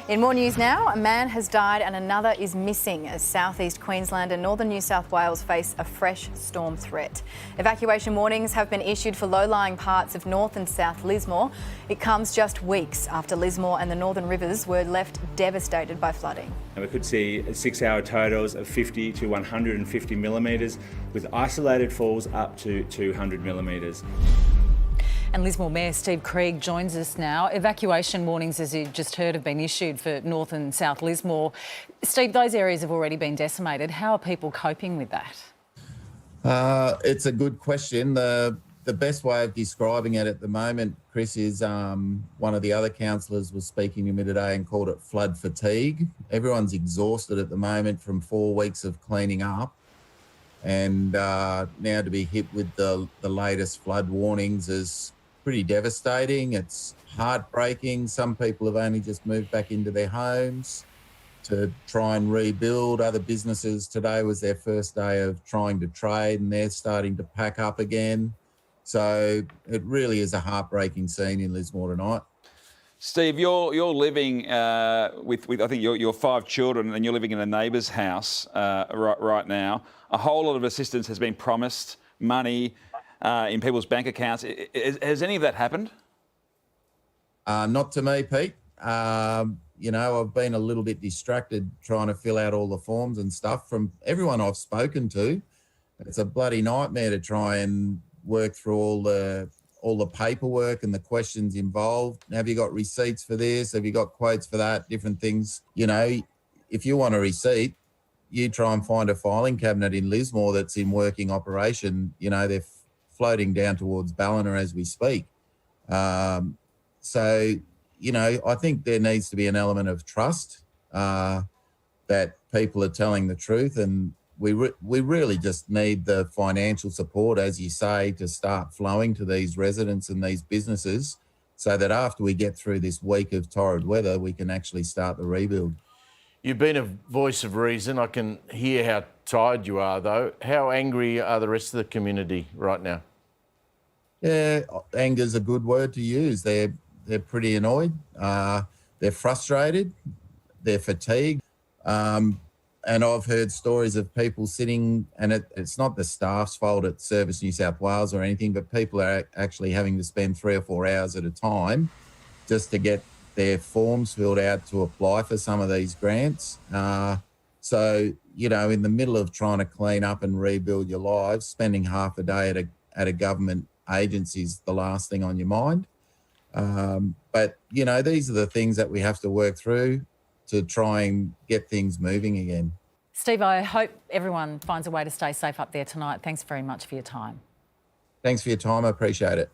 In more news now, a man has died and another is missing as southeast Queensland and northern New South Wales face a fresh storm threat. Evacuation warnings have been issued for low-lying parts of north and south Lismore. It comes just weeks after Lismore and the northern rivers were left devastated by flooding. And we could see 6-hour totals of 50 to 150 millimetres, with isolated falls up to 200 millimetres. And Lismore Mayor Steve Kreig joins us now. Evacuation warnings, as you just heard, have been issued for north and south Lismore. Steve, those areas have already been decimated. How are people coping with that? It's a good question. The best way of describing it at the moment, Chris, is one of the other councillors was speaking to me today and called it flood fatigue. Everyone's exhausted at the moment from 4 weeks of cleaning up. And now to be hit with the latest flood warnings is pretty devastating. It's heartbreaking. Some people have only just moved back into their homes to try and rebuild. Other businesses, today was their first day of trying to trade and they're starting to pack up again. So it really is a heartbreaking scene in Lismore tonight. Steve, you're living with I think your 5 children, and you're living in a neighbour's house right now. A whole lot of assistance has been promised, money in people's bank accounts. Has any of that happened? Not to me, Pete. I've been a little bit distracted trying to fill out all the forms and stuff from everyone I've spoken to. It's a bloody nightmare to try and work through all the paperwork and the questions involved. Have you got receipts for this? Have you got quotes for that? Different things. If you want a receipt, you try and find a filing cabinet in Lismore that's in working operation. They're floating down towards Ballina as we speak. I think there needs to be an element of trust that people are telling the truth, and we really just need the financial support, as you say, to start flowing to these residents and these businesses so that after we get through this week of torrid weather, we can actually start the rebuild. You've been a voice of reason. I can hear how tired you are, though. How angry are the rest of the community right now? Yeah, anger's a good word to use. They're pretty annoyed. They're frustrated. They're fatigued. And I've heard stories of people sitting, and it's not the staff's fault at Service New South Wales or anything, but people are actually having to spend 3 or 4 hours at a time just to get their forms filled out to apply for some of these grants. In the middle of trying to clean up and rebuild your lives, spending half a day at a government agency is the last thing on your mind. But these are the things that we have to work through to try and get things moving again. Steve, I hope everyone finds a way to stay safe up there tonight. Thanks very much for your time. Thanks for your time. I appreciate it.